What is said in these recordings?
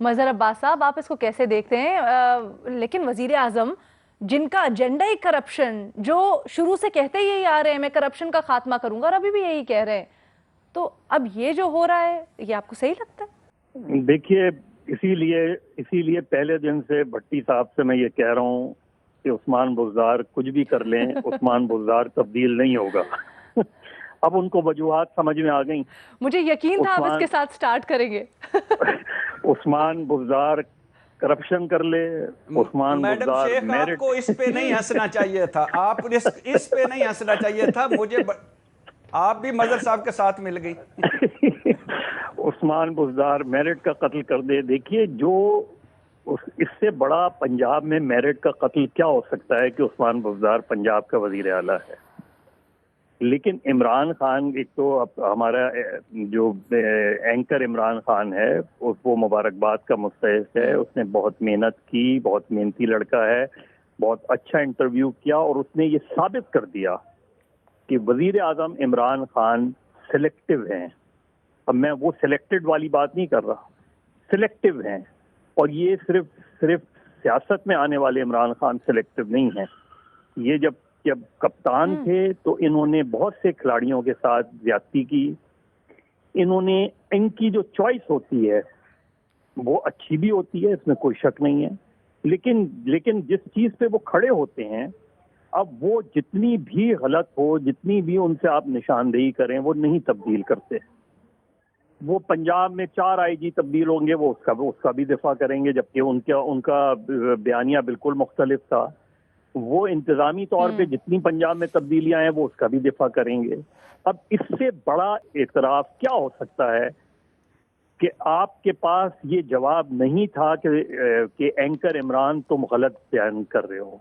مظہر عباس صاحب، آپ اس کو کیسے دیکھتے ہیں؟ لیکن وزیر اعظم جن کا ایجنڈا ہی کرپشن، جو شروع سے کہتے یہی آ رہے ہیں میں کرپشن کا خاتمہ کروں گا اور ابھی بھی یہی کہہ رہے ہیں، تو اب یہ جو ہو رہا ہے یہ آپ کو صحیح لگتا ہے؟ دیکھیے، اسی لیے پہلے دن سے بھٹی صاحب سے میں یہ کہہ رہا ہوں کہ عثمان بزدار کچھ بھی کر لیں، عثمان بزدار تبدیل نہیں ہوگا۔ اب ان کو وجوہات سمجھ میں آ گئیں۔ مجھے یقین تھا آپ اس کے ساتھ سٹارٹ کریں گے۔ عثمان بزدار کرپشن کر لے، عثمان میڈم بزدار شیخ، آپ میرٹ۔ کو اس پہ نہیں ہنسنا چاہیے تھا، آپ اس پہ نہیں ہنسنا چاہیے تھا۔ آپ بھی مظہر صاحب کے ساتھ مل گئی۔ عثمان بزدار میرٹ کا قتل کر دے۔ دیکھیے، اس سے بڑا پنجاب میں میرٹ کا قتل کیا ہو سکتا ہے کہ عثمان بزدار پنجاب کا وزیر اعلیٰ ہے۔ لیکن عمران خان، ایک تو ہمارا جو اینکر عمران خان ہے وہ مبارکباد کا مستحق ہے۔ اس نے بہت محنت کی، بہت محنتی لڑکا ہے، بہت اچھا انٹرویو کیا، اور اس نے یہ ثابت کر دیا کہ وزیر اعظم عمران خان سلیکٹو ہیں۔ اب میں وہ سلیکٹڈ والی بات نہیں کر رہا، سلیکٹو ہیں، اور یہ صرف سیاست میں آنے والے عمران خان سلیکٹو نہیں ہیں۔ یہ جب کپتان تھے تو انہوں نے بہت سے کھلاڑیوں کے ساتھ زیادتی کی۔ ان کی جو چوائس ہوتی ہے وہ اچھی بھی ہوتی ہے، اس میں کوئی شک نہیں ہے، لیکن جس چیز پہ وہ کھڑے ہوتے ہیں، اب وہ جتنی بھی غلط ہو، جتنی بھی ان سے آپ نشاندہی کریں، وہ نہیں تبدیل کرتے۔ وہ پنجاب میں 4 آئی جی تبدیل ہوں گے، وہ اس کا بھی دفاع کریں گے، جبکہ ان کا بیانیہ بالکل مختلف تھا۔ وہ انتظامی طور پہ جتنی پنجاب میں تبدیلیاں ہیں وہ اس کا بھی دفاع کریں گے۔ اب اس سے بڑا اعتراف کیا ہو سکتا ہے کہ آپ کے پاس یہ جواب نہیں تھا کہ اینکر عمران تم غلط بیان کر رہے ہو،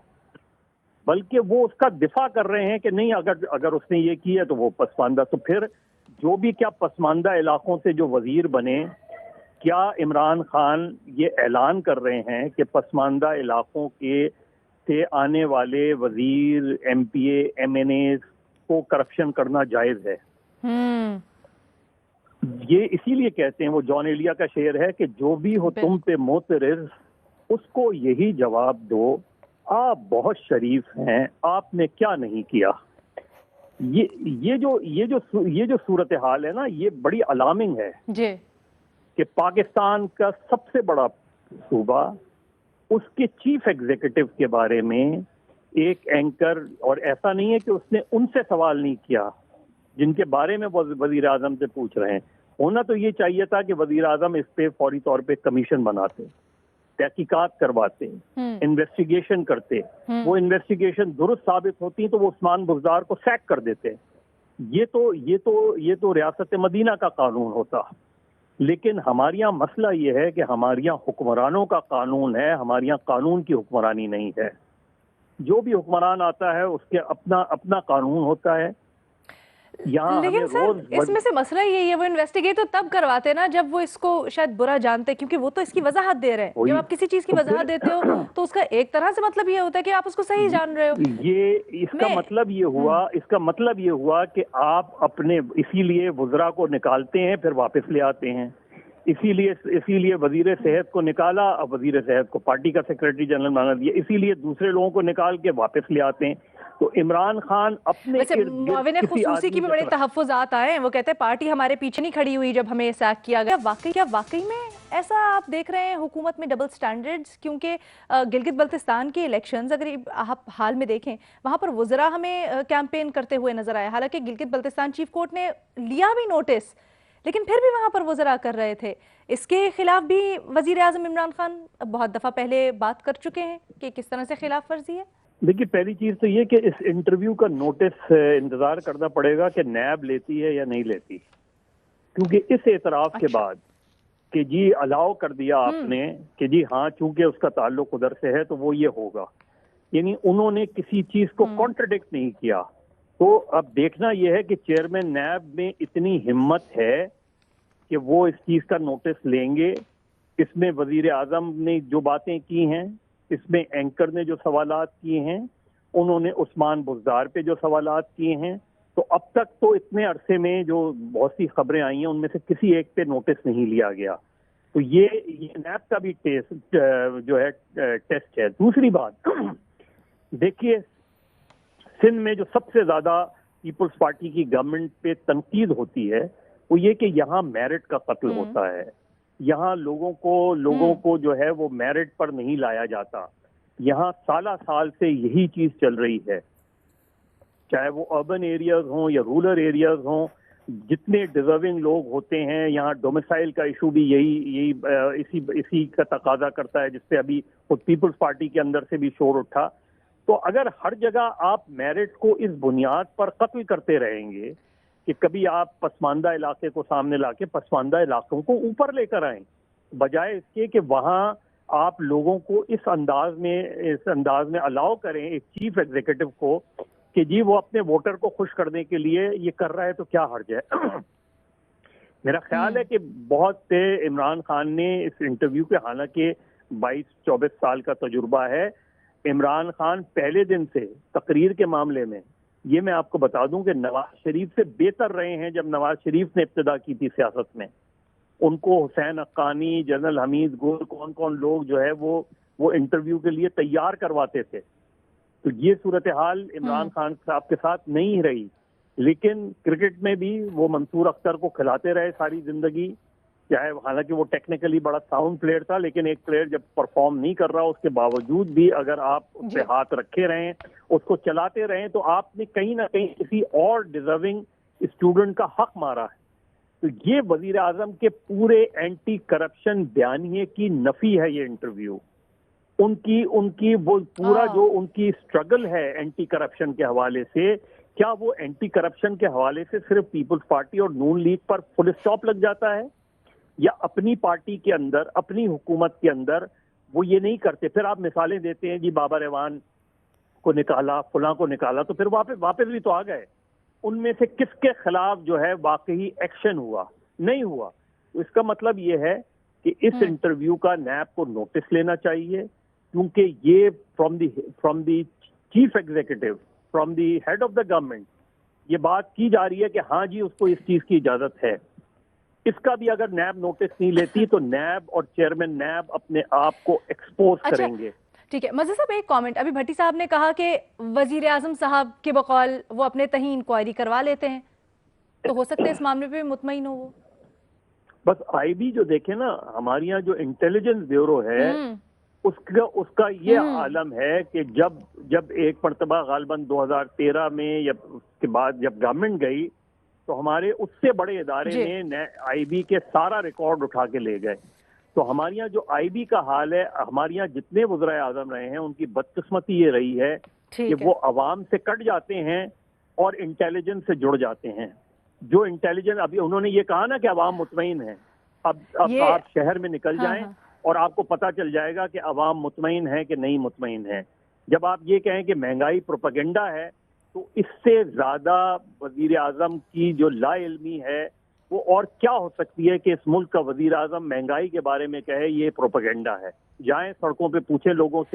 بلکہ وہ اس کا دفاع کر رہے ہیں کہ نہیں، اگر اس نے یہ کیا تو وہ پسماندہ۔ تو پھر جو بھی کیا پسماندہ علاقوں سے جو وزیر بنے، کیا عمران خان یہ اعلان کر رہے ہیں کہ پسماندہ علاقوں کے سے آنے والے وزیر، ایم پی اے، ایم این اے کو کرپشن کرنا جائز ہے؟ یہ اسی لیے کہتے ہیں، وہ جان ایلیا کا شعر ہے کہ جو بھی ہو تم پہ معترض اس کو یہی جواب دو، آپ بہت شریف ہیں، آپ نے کیا نہیں کیا۔ یہ جو صورتحال ہے نا، یہ بڑی الارمنگ ہے جی، کہ پاکستان کا سب سے بڑا صوبہ، اس کے چیف ایگزیکٹو کے بارے میں ایک اینکر، اور ایسا نہیں ہے کہ اس نے ان سے سوال نہیں کیا جن کے بارے میں وزیر اعظم سے پوچھ رہے ہیں۔ ہونا تو یہ چاہیے تھا کہ وزیر اعظم اس پہ فوری طور پہ کمیشن بناتے، تحقیقات کرواتے، انویسٹیگیشن کرتے۔ وہ انویسٹیگیشن درست ثابت ہوتی تو وہ عثمان بزدار کو سیک کر دیتے۔ یہ تو ریاست مدینہ کا قانون ہوتا۔ لیکن ہمارے یہاں مسئلہ یہ ہے کہ ہمارے یہاں حکمرانوں کا قانون ہے، ہمارے یہاں قانون کی حکمرانی نہیں ہے۔ جو بھی حکمران آتا ہے اس کے اپنا قانون ہوتا ہے۔ لیکن سر، اس میں سے مسئلہ یہی ہے، وہ انویسٹیگیٹ تو تب کرواتے نا جب وہ اس کو شاید برا جانتے، کیونکہ وہ تو اس کی وضاحت دے رہے ہیں۔ جب آپ کسی چیز کی وضاحت دیتے ہو تو اس کا ایک طرح سے مطلب یہ ہوتا ہے کہ آپ اس کو صحیح جان رہے ہو۔ اس کا مطلب یہ ہوا کہ آپ اپنے، اسی لیے وزراء کو نکالتے ہیں پھر واپس لے آتے ہیں۔ اسی لیے وزیر صحت کو نکالا، اب وزیر صحت کو پارٹی کا سیکرٹری جنرل بنا دیا۔ اسی لیے دوسرے لوگوں کو نکال کے واپس لے آتے ہیں۔ تو عمران خان اپنے معاون خصوصی کی بھی بڑے تحفظات آئے ہیں، وہ کہتے ہیں پارٹی ہمارے پیچھے نہیں کھڑی ہوئی جب ہمیں سیک کیا گیا۔ کیا واقعی میں ایسا آپ دیکھ رہے ہیں حکومت میں ڈبل سٹینڈرڈز؟ کیونکہ گلگت بلتستان کے الیکشنز اگر آپ حال میں دیکھیں، وہاں پر وزراء ہمیں کیمپین کرتے ہوئے نظر آئے، حالانکہ گلگت بلتستان چیف کورٹ نے لیا بھی نوٹس، لیکن پھر بھی وہاں پر وزراء کر رہے تھے۔ اس کے خلاف بھی وزیر اعظم عمران خان بہت دفعہ پہلے بات کر چکے ہیں کہ کس طرح سے خلاف ورزی ہے۔ دیکھیے، پہلی چیز تو یہ کہ اس انٹرویو کا نوٹس انتظار کرنا پڑے گا کہ نیب لیتی ہے یا نہیں لیتی، کیونکہ اس اعتراف کے بعد کہ جی الاؤ کر دیا آپ نے کہ جی ہاں چونکہ اس کا تعلق ادھر سے ہے تو وہ یہ ہوگا، یعنی انہوں نے کسی چیز کو کانٹرڈکٹ نہیں کیا۔ تو اب دیکھنا یہ ہے کہ چیئرمین نیب میں اتنی ہمت ہے کہ وہ اس چیز کا نوٹس لیں گے۔ اس میں وزیر اعظم نے جو باتیں کی ہیں، اس میں اینکر نے جو سوالات کیے ہیں، انہوں نے عثمان بزدار پہ جو سوالات کیے ہیں، تو اب تک تو اتنے عرصے میں جو بہت سی خبریں آئی ہیں ان میں سے کسی ایک پہ نوٹس نہیں لیا گیا۔ تو یہ نیب کا بھی ٹیسٹ جو ہے ٹیسٹ ہے. دوسری بات دیکھیے سندھ میں جو سب سے زیادہ پیپلز پارٹی کی گورنمنٹ پہ تنقید ہوتی ہے وہ یہ کہ یہاں میرٹ کا قتل ہوتا ہے. یہاں لوگوں کو جو ہے وہ میرٹ پر نہیں لایا جاتا. یہاں سالہ سال سے یہی چیز چل رہی ہے, چاہے وہ اربن ایریاز ہوں یا رورل ایریاز ہوں. جتنے ڈیزرونگ لوگ ہوتے ہیں یہاں ڈومیسائل کا ایشو بھی اسی کا تقاضا کرتا ہے, جس سے ابھی خود پیپلز پارٹی کے اندر سے بھی شور اٹھا. تو اگر ہر جگہ آپ میرٹ کو اس بنیاد پر قتل کرتے رہیں گے کہ کبھی آپ پسماندہ علاقے کو سامنے لا کے پسماندہ علاقوں کو اوپر لے کر آئیں, بجائے اس کے کہ وہاں آپ لوگوں کو اس انداز میں الاؤ کریں ایک چیف ایگزیکٹو کو کہ جی وہ اپنے ووٹر کو خوش کرنے کے لیے یہ کر رہا ہے تو کیا حرج ہے. میرا خیال ہے کہ بہت سے عمران خان نے اس انٹرویو کے, حالانکہ 22-24 سال کا تجربہ ہے, عمران خان پہلے دن سے تقریر کے معاملے میں یہ میں آپ کو بتا دوں کہ نواز شریف سے بہتر رہے ہیں. جب نواز شریف نے ابتدا کی تھی سیاست میں, ان کو حسین حقانی, جنرل حمید گل, کون لوگ جو ہے وہ انٹرویو کے لیے تیار کرواتے تھے. تو یہ صورتحال عمران خان صاحب کے ساتھ نہیں رہی. لیکن کرکٹ میں بھی وہ منصور اختر کو کھلاتے رہے ساری زندگی, چاہے حالانکہ وہ ٹیکنیکلی بڑا ساؤنڈ پلیئر تھا, لیکن ایک پلیئر جب پرفارم نہیں کر رہا اس کے باوجود بھی اگر آپ اس پہ ہاتھ رکھے رہیں, اس کو چلاتے رہیں, تو آپ نے کہیں نہ کہیں کسی اور ڈیزرونگ اسٹوڈنٹ کا حق مارا ہے. تو یہ وزیر اعظم کے پورے اینٹی کرپشن بیانیے کی نفی ہے یہ انٹرویو. ان کی وہ پورا جو ان کی اسٹرگل ہے اینٹی کرپشن کے حوالے سے, کیا وہ اینٹی کرپشن کے حوالے سے صرف پیپلز پارٹی اور نون لیگ پر فل اسٹاپ لگ جاتا ہے, یا اپنی پارٹی کے اندر, اپنی حکومت کے اندر وہ یہ نہیں کرتے؟ پھر آپ مثالیں دیتے ہیں جی بابر ایوان کو نکالا, فلاں کو نکالا, تو پھر واپس بھی تو آ گئے. ان میں سے کس کے خلاف جو ہے واقعی ایکشن ہوا؟ نہیں ہوا. تو اس کا مطلب یہ ہے کہ اس انٹرویو کا نیب کو نوٹس لینا چاہیے, کیونکہ یہ from the chief executive, from the head of the government یہ بات کی جا رہی ہے کہ ہاں جی اس کو اس چیز کی اجازت ہے. اس کا بھی اگر نیب نوٹس نہیں لیتی تو نیب اور چیئرمین نیب اپنے آپ کو ایکسپوز کریں گے. ٹھیک ہے مظہر صاحب, ایک کامنٹ. ابھی بھٹی صاحب نے کہا کہ وزیر اعظم صاحب کے بقول وہ اپنے تہیں انکوائری کروا لیتے ہیں, تو ہو سکتا ہے اس معاملے پہ مطمئن ہو وہ. بس آئی بی جو دیکھیں نا, ہمارے یہاں جو انٹیلیجنس بیورو ہے اس کا یہ عالم ہے کہ جب ایک مرتبہ غالباً 2013 میں یا اس کے بعد جب گورنمنٹ گئی تو ہمارے اس سے بڑے ادارے نے آئی بی کے سارا ریکارڈ اٹھا کے لے گئے. تو ہمارے یہاں جو آئی بی کا حال ہے, ہمارے یہاں جتنے وزرائے اعظم رہے ہیں ان کی بدقسمتی یہ رہی ہے کہ وہ عوام سے کٹ جاتے ہیں اور انٹیلیجنس سے جڑ جاتے ہیں. جو انٹیلیجنس, ابھی انہوں نے یہ کہا نا کہ عوام مطمئن ہے, اب آپ شہر میں نکل جائیں اور آپ کو پتا چل جائے گا کہ عوام مطمئن ہے کہ نہیں مطمئن ہے. جب آپ یہ کہیں کہ مہنگائی پروپیگنڈا ہے, تو اس سے زیادہ وزیر اعظم کی جو لا علمی ہے وہ اور کیا ہو سکتی ہے کہ اس ملک کا وزیر اعظم مہنگائی کے بارے میں کہے یہ پروپیگنڈا ہے. جائیں سڑکوں پہ پوچھیں لوگوں سے.